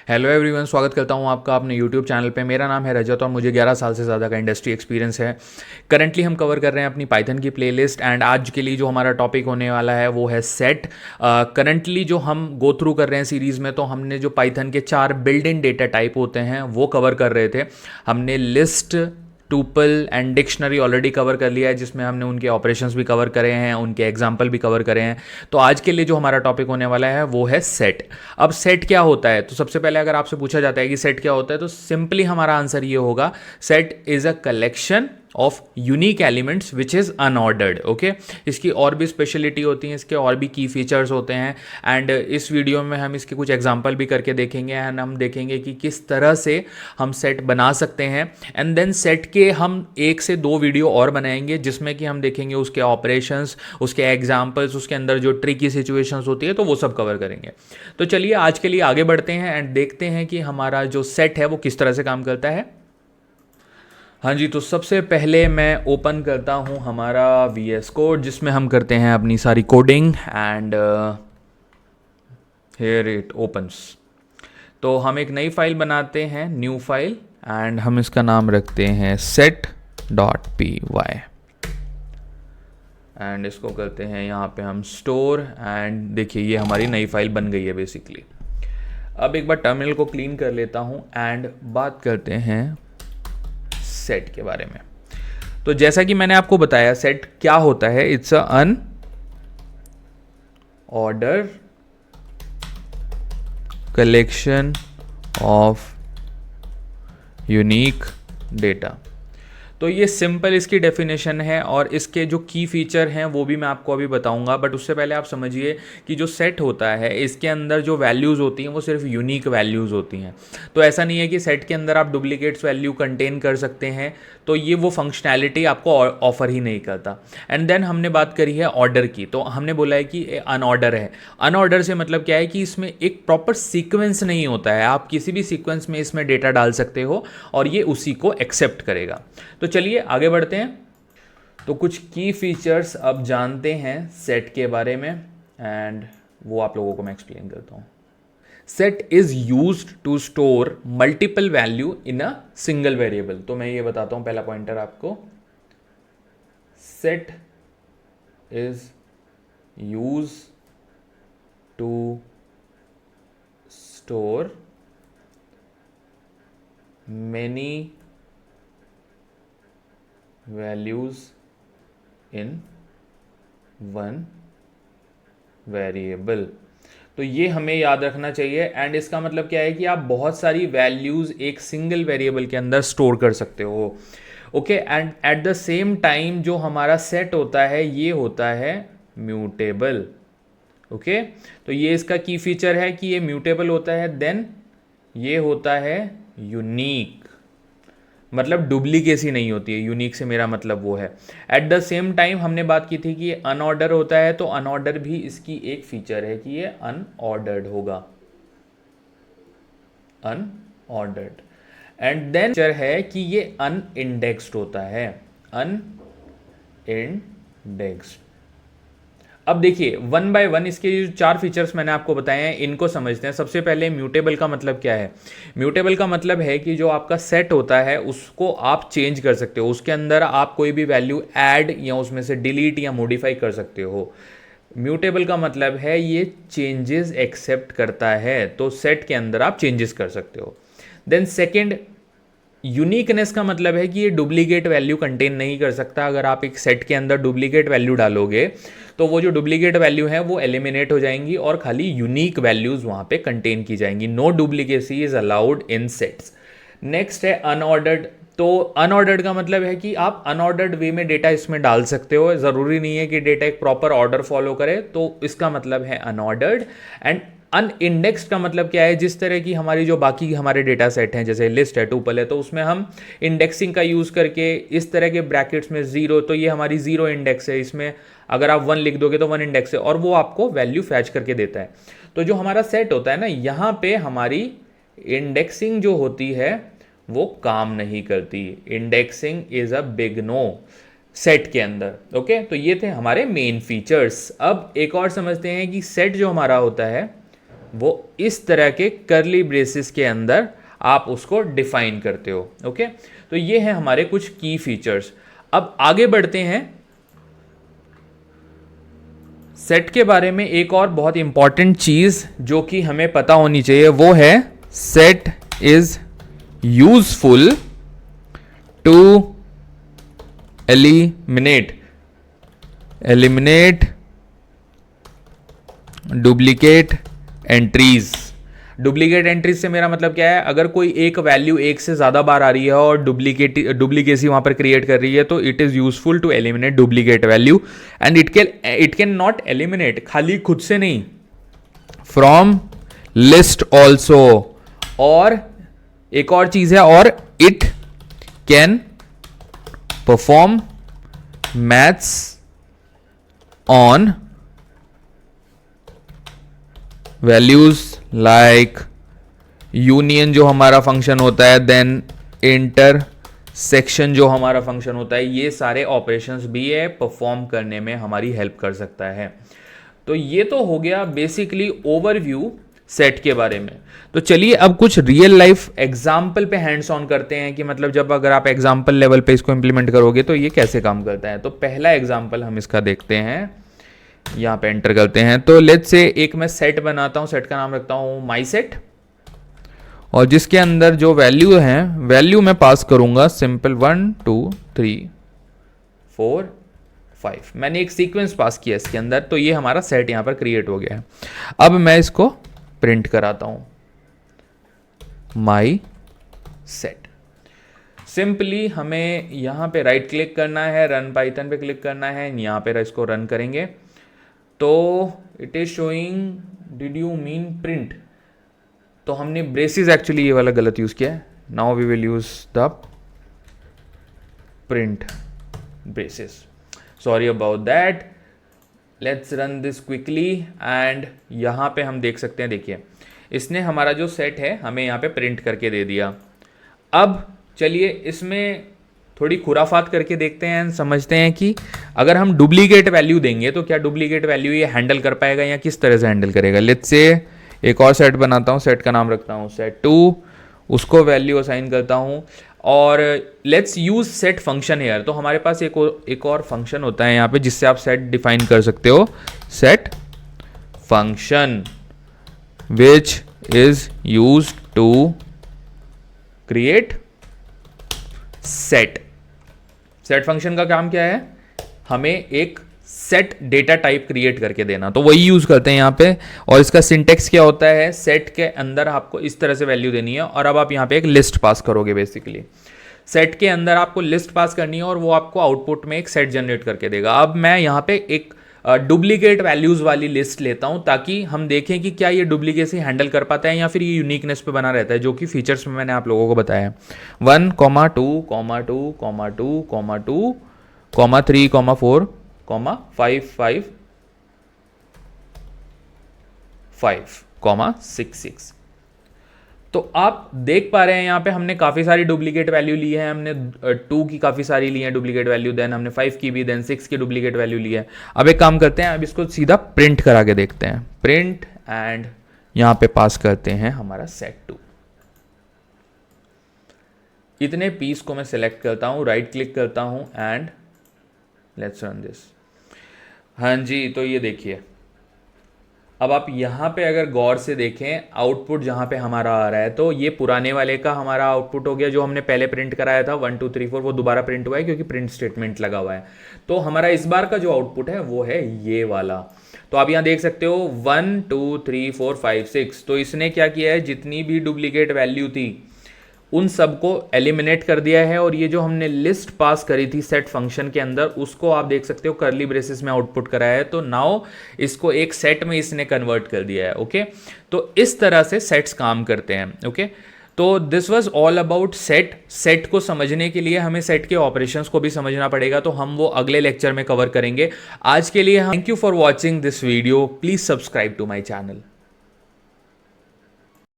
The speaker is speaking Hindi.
हेलो एवरीवन, स्वागत करता हूं आपका अपने यूट्यूब चैनल पे। मेरा नाम है रजत और मुझे 11 साल से ज़्यादा का इंडस्ट्री एक्सपीरियंस है। करंटली हम कवर कर रहे हैं अपनी पाइथन की प्लेलिस्ट एंड आज के लिए जो हमारा टॉपिक होने वाला है वो है सेट। करंटली जो हम गो थ्रू कर रहे हैं सीरीज़ में, तो हमने जो पाइथन के 4 बिल्ट इन डेटा टाइप होते हैं वो कवर कर रहे थे। हमने list, tuple and dictionary already cover कर लिया है, जिसमें हमने उनके ऑपरेशंस भी कवर करे हैं, उनके एग्जाम्पल भी कवर करे हैं। तो आज के लिए जो हमारा टॉपिक होने वाला है वो है सेट। अब सेट क्या होता है, तो सबसे पहले अगर आपसे पूछा जाता है कि सेट क्या होता है, तो सिंपली हमारा आंसर ये होगा, set is a collection of unique elements which is unordered. Okay, इसकी और भी स्पेशलिटी होती हैं, इसके और भी की फीचर्स होते हैं एंड इस वीडियो में हम इसके कुछ एग्जांपल भी करके देखेंगे एंड हम देखेंगे कि किस तरह से हम सेट बना सकते हैं। एंड देन सेट के हम 1 से 2 वीडियो और बनाएंगे जिसमें कि हम देखेंगे उसके ऑपरेशंस, उसके एग्जाम्पल्स, उसके अंदर जो ट्रिकी सिचुएशंस होती है, तो वो सब कवर करेंगे। तो चलिए आज के लिए आगे बढ़ते हैं एंड देखते हैं कि हमारा जो सेट है वो किस तरह से काम करता है। हाँ जी, तो सबसे पहले मैं ओपन करता हूँ हमारा VS कोड, जिसमें हम करते हैं अपनी सारी coding and here it opens. तो हम एक नई फाइल बनाते हैं, न्यू फाइल, एंड हम इसका नाम रखते हैं set.py एंड इसको करते हैं यहाँ पे हम स्टोर। एंड देखिए ये हमारी नई फाइल बन गई है बेसिकली। अब एक बार टर्मिनल को क्लीन कर लेता हूँ एंड बात करते हैं सेट के बारे में। तो जैसा कि मैंने आपको बताया सेट क्या होता है, it's a unordered collection of unique data. तो ये सिंपल इसकी डेफिनेशन है और इसके जो की फीचर हैं वो भी मैं आपको अभी बताऊंगा। बट उससे पहले आप समझिए कि जो सेट होता है इसके अंदर जो वैल्यूज़ होती हैं वो सिर्फ यूनिक वैल्यूज़ होती हैं। तो ऐसा नहीं है कि सेट के अंदर आप डुप्लीकेट्स वैल्यू कंटेन कर सकते हैं, तो ये वो फंक्शनैलिटी आपको ऑफर ही नहीं करता। एंड देन हमने बात करी है ऑर्डर की, तो हमने बोला है कि अनऑर्डर है। अनऑर्डर से मतलब क्या है कि इसमें एक प्रॉपर सीक्वेंस नहीं होता है, आप किसी भी सीक्वेंस में इसमें डेटा डाल सकते हो और ये उसी को एक्सेप्ट करेगा। तो चलिए आगे बढ़ते हैं। तो कुछ की फीचर्स अब जानते हैं सेट के बारे में एंड वो आप लोगों को मैं एक्सप्लेन करता हूं। Set is used to store multiple value in a single variable. तो मैं ये बताता हूं, पहला पॉइंटर आपको, set is use to store many values in one variable. तो ये हमें याद रखना चाहिए एंड इसका मतलब क्या है कि आप बहुत सारी वैल्यूज एक सिंगल वेरिएबल के अंदर स्टोर कर सकते हो। Okay, and at the same time जो हमारा सेट होता है ये होता है म्यूटेबल। ओके, तो ये इसका की फीचर है कि ये म्यूटेबल होता है, देन ये होता है यूनिक, मतलब डुप्लीकेसी नहीं होती है। यूनिक से मेरा मतलब वो है। एट द सेम टाइम हमने बात की थी कि ये अनऑर्डर होता है, तो अनऑर्डर भी इसकी एक फीचर है कि ये अनऑर्डर्ड होगा, अनऑर्डर्ड। एंड देन फीचर है कि ये अनइंडेक्स्ड होता है, अनइंडेक्स्ड। अब देखिए वन बाय वन इसके जो 4 फीचर्स मैंने आपको बताए हैं इनको समझते हैं। सबसे पहले म्यूटेबल का मतलब क्या है। म्यूटेबल का मतलब है कि जो आपका सेट होता है उसको आप चेंज कर सकते हो, उसके अंदर आप कोई भी वैल्यू ऐड या उसमें से डिलीट या मॉडिफाई कर सकते हो। म्यूटेबल का मतलब है ये चेंजेस एक्सेप्ट करता है, तो सेट के अंदर आप चेंजेस कर सकते हो। देन सेकेंड, यूनिकनेस का मतलब है कि ये डुप्लीकेट वैल्यू कंटेन नहीं कर सकता। अगर आप एक सेट के अंदर डुप्लीकेट वैल्यू डालोगे तो वो जो डुप्लीकेट वैल्यू है वो एलिमिनेट हो जाएंगी और खाली यूनिक वैल्यूज वहां पे कंटेन की जाएंगी। No duplicacy is allowed in sets. Next है अनऑर्डर्ड। तो अनऑर्डर्ड का मतलब है कि आप अनऑर्डर्ड वे में डेटा इसमें डाल सकते हो, ज़रूरी नहीं है कि डेटा एक प्रॉपर ऑर्डर फॉलो करे, तो इसका मतलब है अनऑर्डर्ड। एंड अनइंडेक्स्ड का मतलब क्या है, जिस तरह की हमारी जो बाकी हमारे डेटा सेट हैं जैसे लिस्ट है, टूपल है, तो उसमें हम इंडेक्सिंग का यूज़ करके इस तरह के ब्रैकेट्स में 0, तो ये हमारी 0 इंडेक्स है, इसमें अगर आप 1 लिख दोगे तो 1 इंडेक्स है और वो आपको वैल्यू फैच करके देता है। तो जो हमारा सेट होता है ना, यहाँ पे हमारी इंडेक्सिंग जो होती है वो काम नहीं करती। Indexing is a big no set के अंदर। ओके, तो ये थे हमारे मेन फीचर्स। अब एक और समझते हैं कि सेट जो हमारा होता है वो इस तरह के कर्ली ब्रेसेस के अंदर आप उसको डिफाइन करते हो। ओके, तो ये है हमारे कुछ की फीचर्स। अब आगे बढ़ते हैं। सेट के बारे में एक और बहुत इंपॉर्टेंट चीज जो कि हमें पता होनी चाहिए वो है set is useful to eliminate duplicate entries. Duplicate entries से मेरा मतलब क्या है, अगर कोई एक वैल्यू एक से ज़्यादा बार आ रही है और डुप्लीकेसी वहाँ पर क्रिएट कर रही है तो it is useful to eliminate duplicate value and it can not eliminate, खाली खुद से नहीं, फ्रॉम लिस्ट ऑल्सो। और एक और चीज़ है, और it can perform maths on values like union जो हमारा फंक्शन होता है, देन इंटरसेक्शन जो हमारा फंक्शन होता है, ये सारे ऑपरेशंस भी है परफॉर्म करने में हमारी हेल्प कर सकता है। तो ये तो हो गया बेसिकली ओवरव्यू सेट के बारे में। तो चलिए अब कुछ रियल लाइफ एग्जाम्पल पे हैंड्स ऑन करते हैं कि मतलब जब अगर आप एग्जाम्पल लेवल पे इसको इंप्लीमेंट करोगे तो ये कैसे काम करता है। तो पहला एग्जाम्पल हम इसका देखते हैं, यहाँ पे एंटर करते हैं। तो लेट्स से एक मैं सेट बनाता हूँ, सेट का नाम रखता हूँ माई सेट, और जिसके अंदर जो वैल्यू है वैल्यू मैं पास करूंगा सिंपल 1 2 3 4 5। मैंने एक सीक्वेंस पास किया इसके अंदर, तो ये हमारा सेट यहाँ पर क्रिएट हो गया है। अब मैं इसको प्रिंट कराता हूं, माई सेट। सिंपली हमें यहां पे राइट क्लिक करना है, रन पाइथन पे क्लिक करना है, यहां पे इसको रन करेंगे तो it is showing did you mean print. तो हमने ब्रेसेस एक्चुअली ये वाला गलत यूज किया है। Now we will use the print braces, sorry about that. Let's run this quickly and यहाँ पे हम देख सकते हैं, देखिए इसने हमारा जो सेट है हमें यहाँ पे प्रिंट करके दे दिया। अब चलिए इसमें थोड़ी खुराफात करके देखते हैं, समझते हैं कि अगर हम डुप्लीकेट वैल्यू देंगे तो क्या डुप्लीकेट वैल्यू ये हैंडल कर पाएगा या किस तरह से हैंडल करेगा। लेट्स से एक और सेट बनाता हूँ, सेट का नाम रखता हूँ सेट 2, उसको वैल्यू असाइन करता हूँ और let's use set function here. तो हमारे पास एक और फंक्शन होता है यहाँ पे जिससे आप सेट डिफाइन कर सकते हो, set function which is use to create set. Set function का काम क्या है, हमें एक सेट डेटा टाइप क्रिएट करके देना, तो वही यूज करते हैं यहाँ पे। और इसका सिंटेक्स क्या होता है, सेट के अंदर आपको इस तरह से वैल्यू देनी है और अब आप यहाँ पे एक लिस्ट पास करोगे। बेसिकली सेट के अंदर आपको लिस्ट पास करनी है और वो आपको आउटपुट में एक सेट जनरेट करके देगा। अब मैं यहाँ पे एक डुप्लीकेट वैल्यूज वाली लिस्ट लेता हूँ ताकि हम देखें कि क्या ये डुप्लीकेसी हैंडल कर पाता है या फिर ये यूनिकनेस पे बना रहता है, जो कि फीचर्स में मैंने आप लोगों को बताया। 1, 2, 2, 2, 2, 3, 4, 5, 5, 5, 6, 6। तो आप देख पा रहे हैं यहाँ पे हमने काफ़ी सारी डुप्लीकेट वैल्यू ली है। हमने 2 की काफ़ी सारी ली है डुप्लीकेट वैल्यू, देन हमने 5 की भी, देन 6 की डुप्लीकेट वैल्यू ली है। अब एक काम करते हैं, अब इसको सीधा प्रिंट करा के देखते हैं। प्रिंट एंड यहाँ पे पास करते हैं हमारा सेट 2। इतने पीस को मैं सिलेक्ट करता हूँ, राइट क्लिक करता हूँ एंड लेट्स रन दिस। हाँ जी, तो ये देखिए अब आप यहाँ पे अगर गौर से देखें आउटपुट जहाँ पे हमारा आ रहा है तो ये पुराने वाले का हमारा आउटपुट हो गया, जो हमने पहले प्रिंट कराया था 1 2 3 4, वो दोबारा प्रिंट हुआ है क्योंकि प्रिंट स्टेटमेंट लगा हुआ है। तो हमारा इस बार का जो आउटपुट है वो है ये वाला। तो आप यहाँ देख सकते हो 1 2 3 4 5 6। तो इसने क्या किया है, जितनी भी डुप्लीकेट वैल्यू थी उन सबको एलिमिनेट कर दिया है और ये जो हमने लिस्ट पास करी थी सेट फंक्शन के अंदर उसको आप देख सकते हो कर्ली ब्रेसेस में आउटपुट कराया है। तो नाउ इसको एक सेट में इसने कन्वर्ट कर दिया है। ओके, तो इस तरह से सेट्स काम करते हैं। ओके, तो this was all about set. Set को समझने के लिए हमें सेट के ऑपरेशंस को भी समझना पड़ेगा, तो हम वो अगले लेक्चर में कवर करेंगे। आज के लिए thank you for watching this video. Please subscribe to my channel.